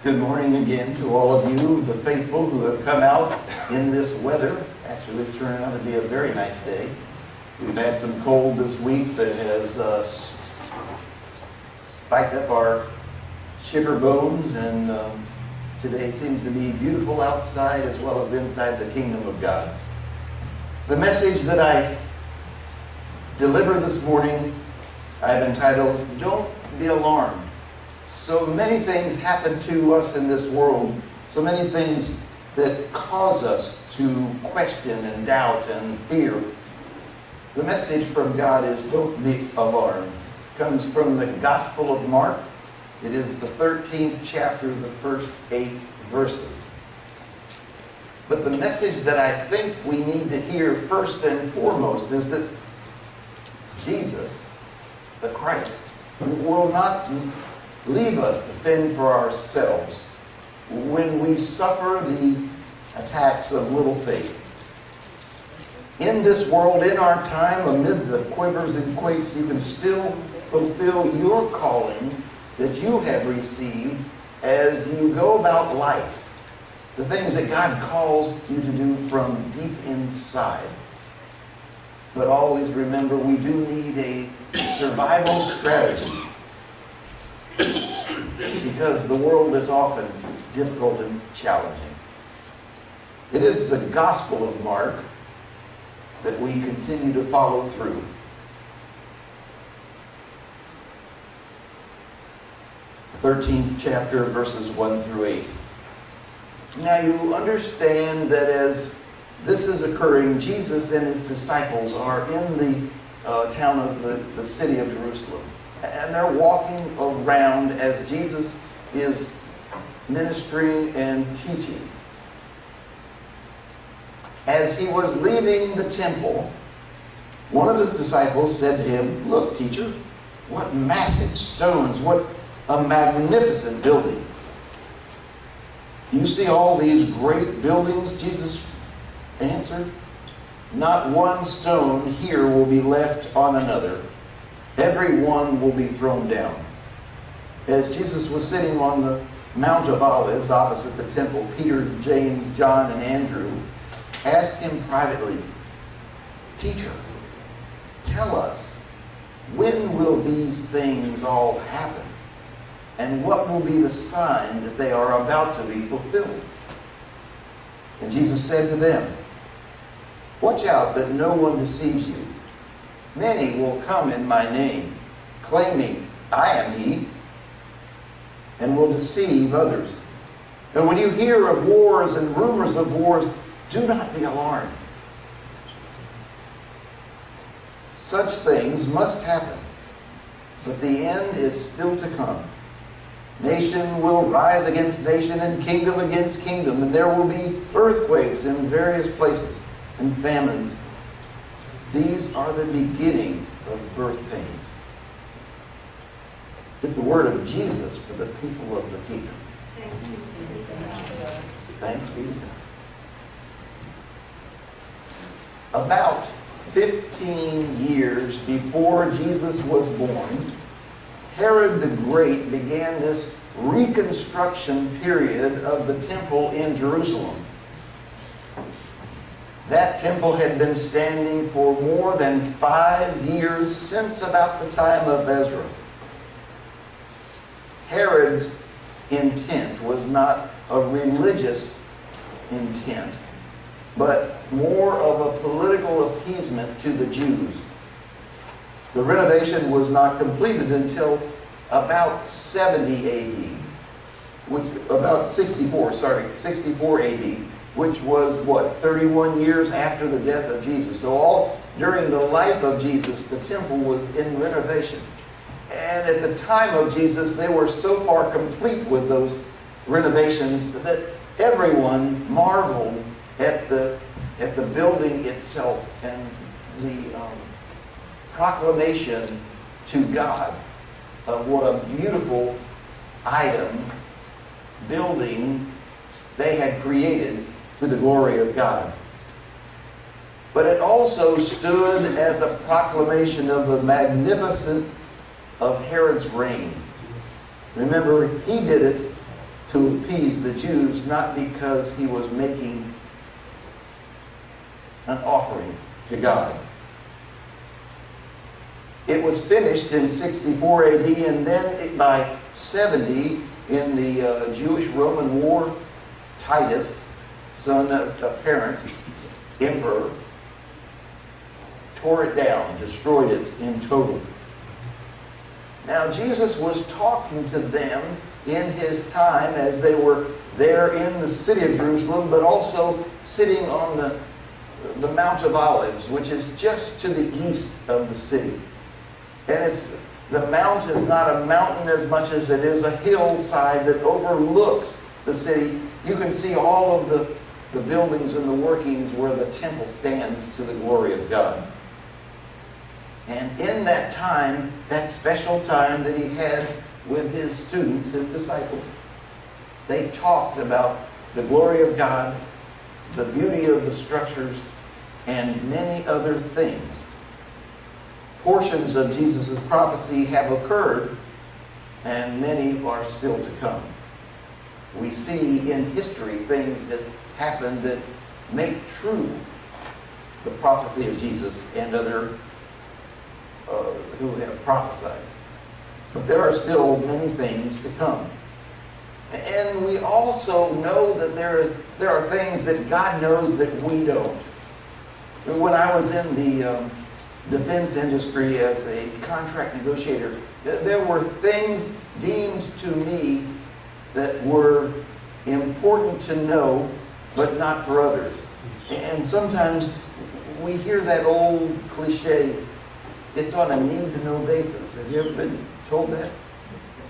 Good morning again to all of you, the faithful who have come out in this weather. Actually, it's turning out to be a very nice day. We've had some cold this week that has spiked up our shiver bones, and today seems to be beautiful outside as well as inside the kingdom of God. The message that I delivered this morning, I've entitled, "Don't Be Alarmed." So many things happen to us in this world, so many things that cause us to question and doubt and fear. The message from God is, don't be alarmed. It comes from the Gospel of Mark. It is the 13th chapter, the first 8 verses. But the message that I think we need to hear first and foremost is that Jesus, the Christ, will not leave us to fend for ourselves when we suffer the attacks of little faith. In this world, in our time, amid the quivers and quakes, you can still fulfill your calling that you have received as you go about life. The things that God calls you to do from deep inside. But always remember, we do need a survival strategy. Because the world is often difficult and challenging. It is the Gospel of Mark that we continue to follow through. The 13th chapter, verses 1 through 8. Now you understand that as this is occurring, Jesus and his disciples are in the town of the city of Jerusalem. And they're walking around as Jesus is ministering and teaching. As he was leaving the temple, one of his disciples said to him, "Look, teacher, what massive stones, what a magnificent building. Do you see all these great buildings?" Jesus answered, "Not one stone here will be left on another. Every one will be thrown down." As Jesus was sitting on the Mount of Olives opposite the temple, Peter, James, John, and Andrew asked him privately, "Teacher, tell us, when will these things all happen? And what will be the sign that they are about to be fulfilled?" And Jesus said to them, "Watch out that no one deceives you. Many will come in my name, claiming, 'I am he,' and will deceive others. And when you hear of wars and rumors of wars, do not be alarmed. Such things must happen, but the end is still to come. Nation will rise against nation and kingdom against kingdom, and there will be earthquakes in various places and famines. These are the beginning of birth pains." It's the word of Jesus for the people of the kingdom. Thanks be to God. About 15 years before Jesus was born, Herod the Great began this reconstruction period of the temple in Jerusalem. That temple had been standing for more than 5 years, since about the time of Ezra. Herod's intent was not a religious intent, but more of a political appeasement to the Jews. The renovation was not completed until about 70 AD, about 64 AD, which was, 31 years after the death of Jesus. So all during the life of Jesus, the temple was in renovation. And at the time of Jesus, they were so far complete with those renovations that everyone marveled at the building itself and the proclamation to God of what a beautiful building they had created to the glory of God. But it also stood as a proclamation of the magnificence of Herod's reign. Remember, he did it to appease the Jews, not because he was making an offering to God. It was finished in 64 AD, and then by 70, in the Jewish-Roman War, Titus, son of a parent, emperor, tore it down, destroyed it in total. Now, Jesus was talking to them in his time as they were there in the city of Jerusalem, but also sitting on the Mount of Olives, which is just to the east of the city. And the mount is not a mountain as much as it is a hillside that overlooks the city. You can see all of the buildings and the workings where the temple stands to the glory of God. And in that time, that special time that he had with his students, his disciples, they talked about the glory of God, the beauty of the structures, and many other things. Portions of Jesus' prophecy have occurred, and many are still to come. We see in history things that happen that make true the prophecy of Jesus and other who have prophesied. But there are still many things to come. And we also know that there are things that God knows that we don't. When I was in the defense industry as a contract negotiator, there were things deemed to me that were important to know, but not for others. And sometimes we hear that old cliche, it's on a need-to-know basis. Have you ever been told that?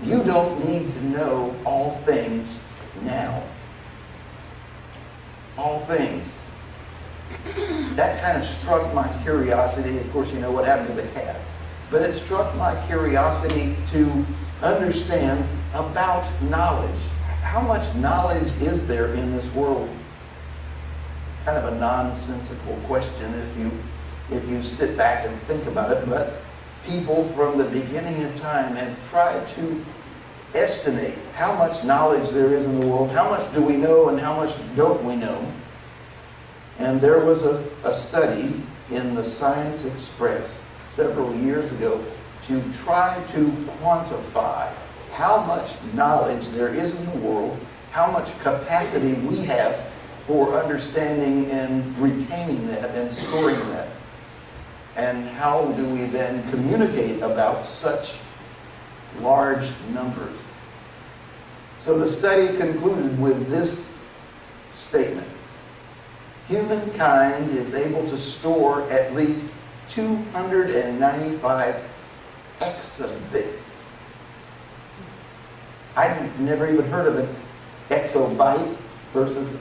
You don't need to know all things now. All things. That kind of struck my curiosity. Of course, you know what happened to the cat. But it struck my curiosity to understand about knowledge. How much knowledge is there in this world? Kind of a nonsensical question if you sit back and think about it. But people from the beginning of time have tried to estimate how much knowledge there is in the world. How much do we know and how much don't we know? And there was a study in the Science Express several years ago to try to quantify how much knowledge there is in the world, how much capacity we have for understanding and retaining that and storing that. And how do we then communicate about such large numbers? So the study concluded with this statement. Humankind is able to store at least 295 exabytes. I've never even heard of an exabyte versus the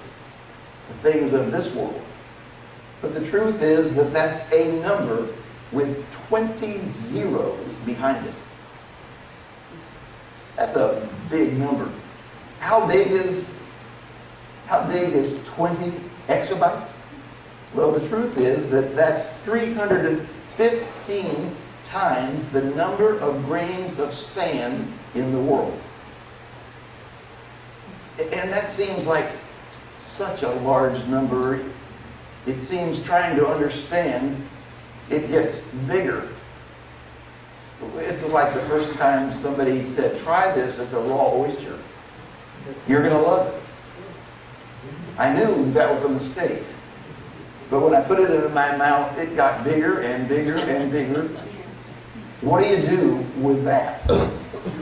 things of this world. But the truth is that that's a number with 20 zeros behind it. That's a big number. How big is 20 exabytes? Well, the truth is that that's 315 times the number of grains of sand in the world. And that seems like such a large number. It seems, trying to understand, it gets bigger. It's like the first time somebody said, try this as a raw oyster. You're going to love it. I knew that was a mistake. But when I put it in my mouth, it got bigger and bigger and bigger. What do you do with that?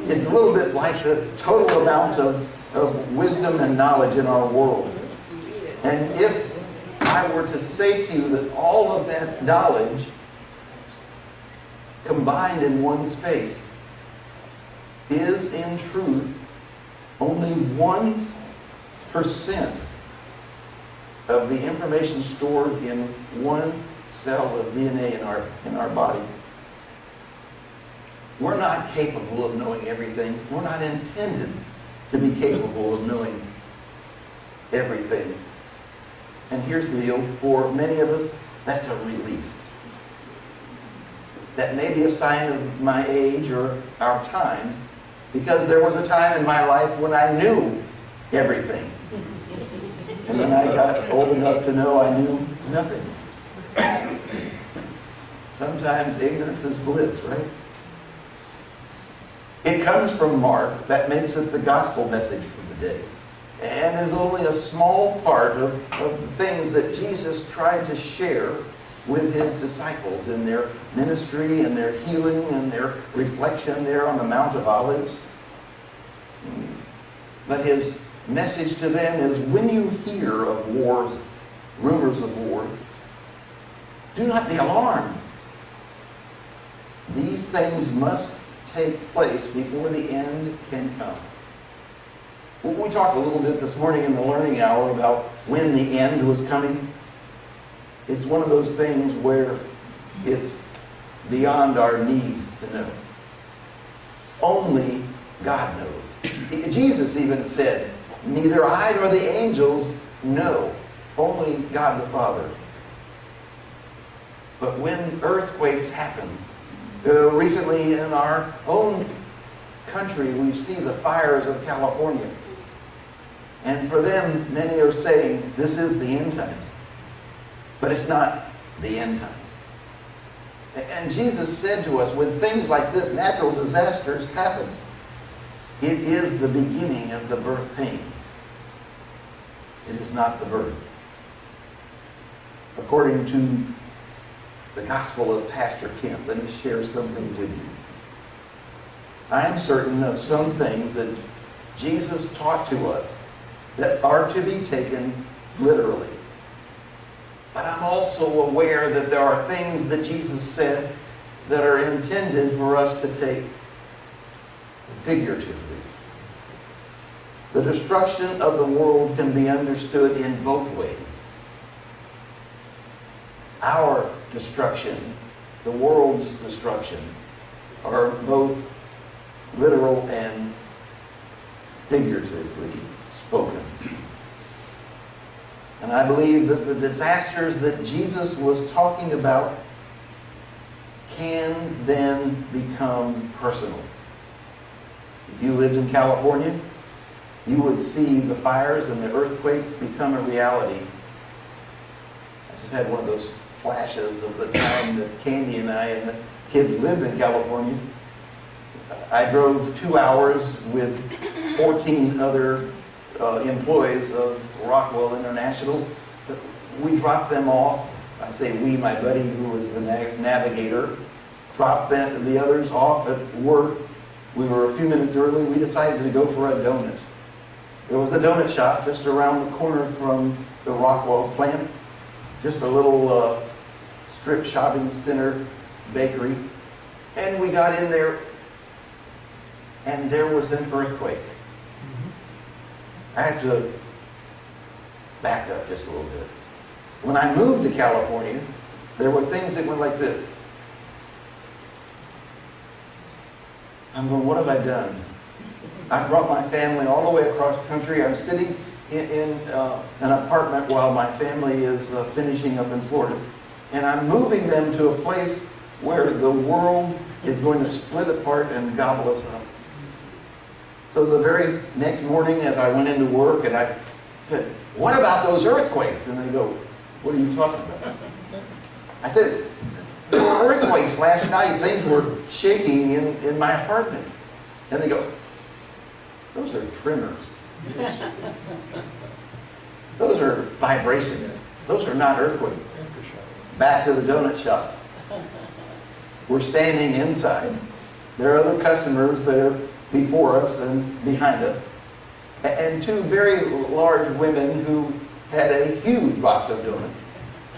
It's a little bit like the total amount of wisdom and knowledge in our world. And if I were to say to you that all of that knowledge combined in one space is in truth only 1% of the information stored in one cell of DNA in our body. We're not capable of knowing everything. We're not intended to be capable of knowing everything. And here's the deal, for many of us, that's a relief. That may be a sign of my age or our times, because there was a time in my life when I knew everything. And then I got old enough to know I knew nothing. Sometimes ignorance is bliss, right? It comes from Mark. That makes it the gospel message for the day. And is only a small part of the things that Jesus tried to share with his disciples in their ministry and their healing and their reflection there on the Mount of Olives. But his message to them is, when you hear of wars, rumors of war, do not be alarmed. These things must take place before the end can come. We talked a little bit this morning in the learning hour about when the end was coming. It's one of those things where it's beyond our need to know. Only God knows. Jesus even said, neither I nor the angels know, only God the Father. But when earthquakes happen, recently in our own country, we see the fires of California. And for them, many are saying, this is the end times. But it's not the end times. And Jesus said to us, when things like this, natural disasters happen, it is the beginning of the birth pains. It is not the birth. According to the Gospel of Pastor Kemp, let me share something with you. I am certain of some things that Jesus taught to us that are to be taken literally. But I'm also aware that there are things that Jesus said that are intended for us to take figuratively. The destruction of the world can be understood in both ways. Our destruction, the world's destruction, are both literal and figuratively spoken. And I believe that the disasters that Jesus was talking about can then become personal. If you lived in California, you would see the fires and the earthquakes become a reality. I just had one of those flashes of the time that Candy and I and the kids lived in California. I drove 2 hours with 14 other employees of Rockwell International. We dropped them off. I say we, my buddy who was the navigator, dropped the others off at work. We were a few minutes early. We decided to go for a donut. There was a donut shop just around the corner from the Rockwell plant. Just a little strip shopping center bakery. And we got in there, and there was an earthquake. I had to back up just a little bit. When I moved to California, there were things that went like this. I'm going, what have I done? I brought my family all the way across country. I'm sitting in an apartment while my family is finishing up in Florida. And I'm moving them to a place where the world is going to split apart and gobble us up. So the very next morning as I went into work and I said, what about those earthquakes? And they go, what are you talking about? I said, there were earthquakes last night. Things were shaking in my apartment. And they go, those are tremors. Those are vibrations. Those are not earthquakes. Back to the donut shop. We're standing inside. There are other customers that are before us and behind us. And two very large women who had a huge box of donuts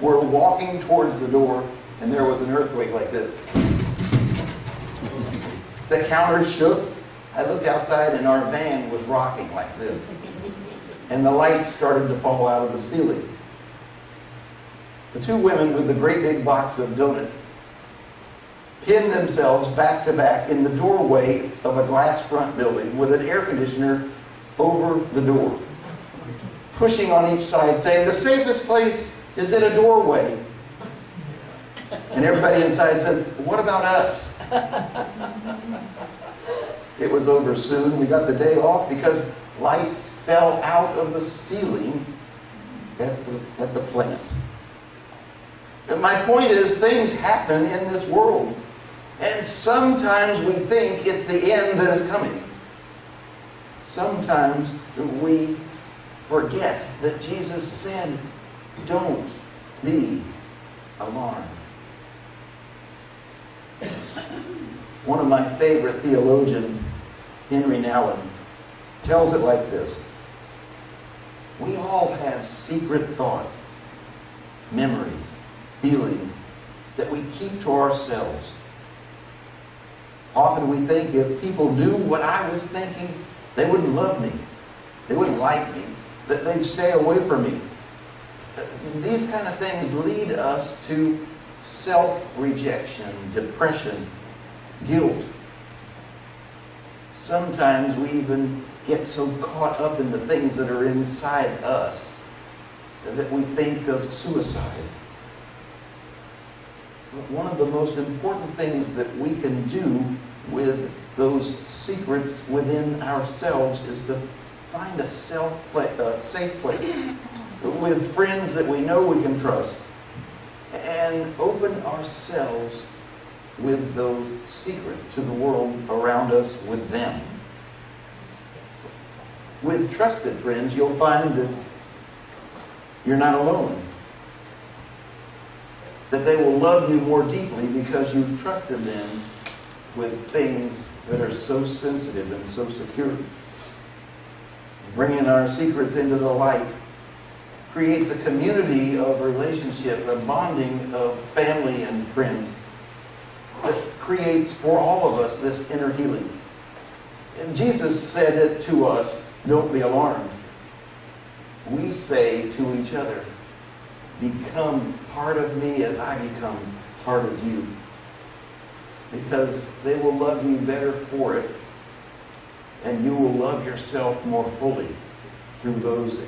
were walking towards the door, and there was an earthquake like this. The counter shook. I looked outside, and our van was rocking like this. And the lights started to fall out of the ceiling. The two women with the great big box of donuts pinned themselves back to back in the doorway of a glass front building with an air conditioner over the door, pushing on each side, saying, the safest place is in a doorway. And everybody inside said, what about us? It was over soon. We got the day off because lights fell out of the ceiling at the plant. And my point is, things happen in this world. And sometimes we think it's the end that is coming. Sometimes we forget that Jesus said, don't be alarmed. One of my favorite theologians, Henry Nouwen, tells it like this. We all have secret thoughts, memories, feelings that we keep to ourselves. Often we think if people knew what I was thinking, they wouldn't love me. They wouldn't like me. That they'd stay away from me. These kind of things lead us to self-rejection, depression, guilt. Sometimes we even get so caught up in the things that are inside us that we think of suicide. But one of the most important things that we can do with those secrets within ourselves is to find a safe place with friends that we know we can trust and open ourselves with those secrets to the world around us with them. With trusted friends, you'll find that you're not alone. That they will love you more deeply because you've trusted them with things that are so sensitive and so secure. Bringing our secrets into the light creates a community of relationship, a bonding of family and friends that creates for all of us this inner healing. And Jesus said it to us, don't be alarmed. We say to each other, become part of me as I become part of you. Because they will love you better for it, and you will love yourself more fully through those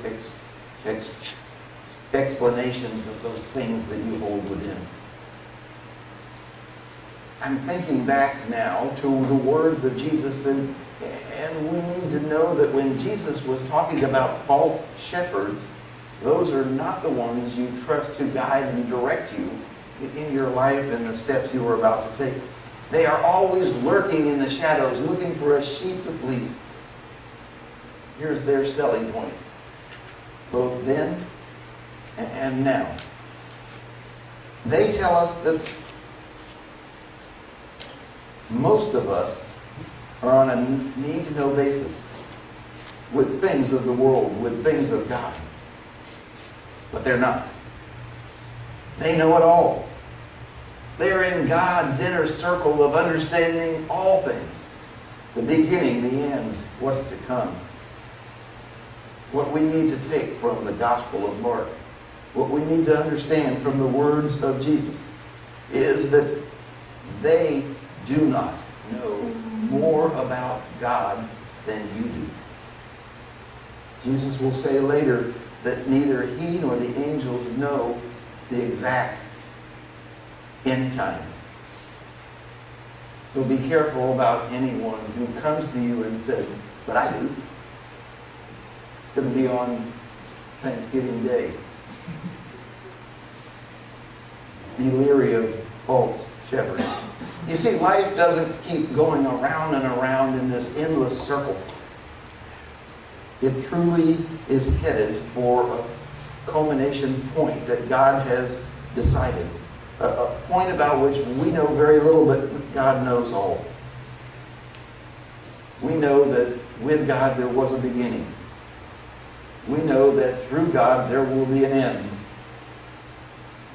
explanations of those things that you hold within. I'm thinking back now to the words of Jesus, and we need to know that when Jesus was talking about false shepherds, those are not the ones you trust to guide and direct you in your life and the steps you are about to take. They are always lurking in the shadows, looking for a sheep to fleece. Here's their selling point, both then and now. They tell us that most of us are on a need-to-know basis with things of the world, with things of God. But they're not. They know it all. They're in God's inner circle of understanding all things. The beginning, the end, what's to come. What we need to take from the Gospel of Mark, what we need to understand from the words of Jesus, is that they do not know more about God than you do. Jesus will say later that neither he nor the angels know the exact end time. So be careful about anyone who comes to you and says, but I do. It's going to be on Thanksgiving Day. Be leery of false shepherds. You see, life doesn't keep going around and around in this endless circle. It truly is headed for a culmination point that God has decided. A point about which we know very little, but God knows all. We know that with God there was a beginning. We know that through God there will be an end.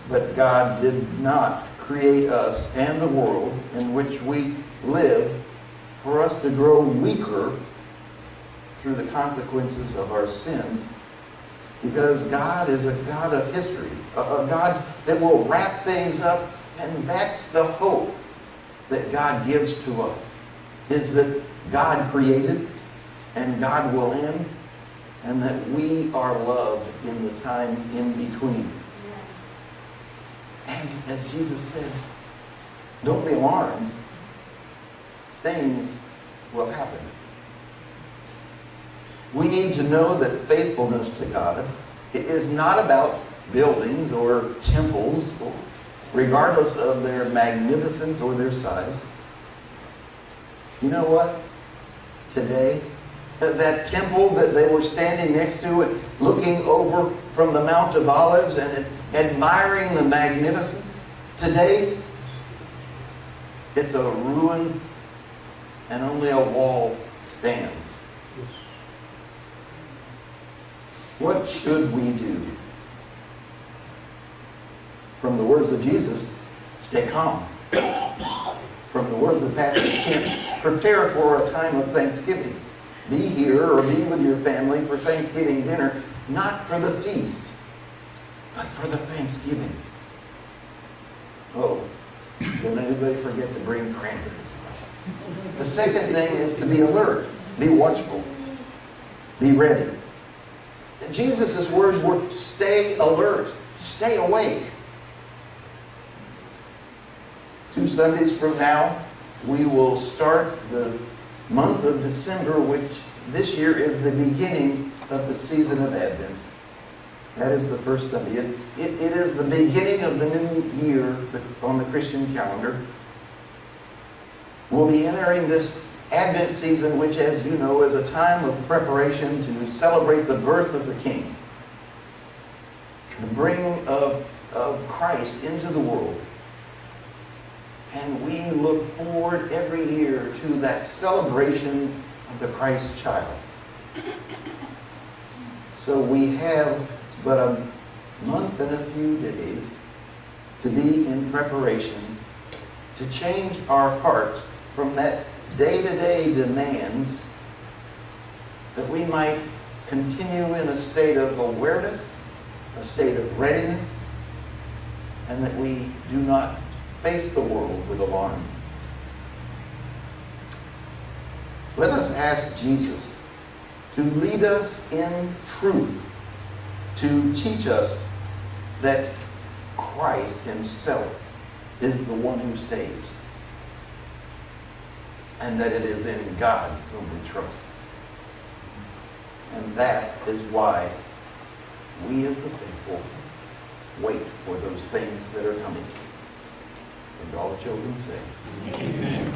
But God did not create us and the world in which we live for us to grow weaker through the consequences of our sins, because God is a God of history, a God that will wrap things up, and that's the hope that God gives to us, is that God created and God will end, and that we are loved in the time in between. And as Jesus said, don't be alarmed. Things will happen. We need to know that faithfulness to God is not about buildings or temples, regardless of their magnificence or their size. You know what? Today, that temple that they were standing next to and looking over from the Mount of Olives and admiring the magnificence, today it's a ruins and only a wall stands. What should we do? From the words of Jesus, stay calm. From the words of Pastor Kim, prepare for a time of Thanksgiving. Be here or be with your family for Thanksgiving dinner, not for the feast, but for the Thanksgiving. Oh, don't anybody forget to bring cranberry sauce. The second thing is to be alert, be watchful, be ready. Jesus' words were stay alert, stay awake. 2 Sundays from now, we will start the month of December, which this year is the beginning of the season of Advent. That is the first Sunday. It is the beginning of the new year on the Christian calendar. We'll be entering this Advent season, which, as you know, is a time of preparation to celebrate the birth of the King. The bringing of Christ into the world. And we look forward every year to that celebration of the Christ child. So we have but a month and a few days to be in preparation to change our hearts from that day-to-day demands, that we might continue in a state of awareness, a state of readiness, and that we do not face the world with alarm. Let us ask Jesus to lead us in truth, to teach us that Christ himself is the one who saves, and that it is in God whom we trust. And that is why we as the faithful wait for those things that are coming. And all the children say, Amen.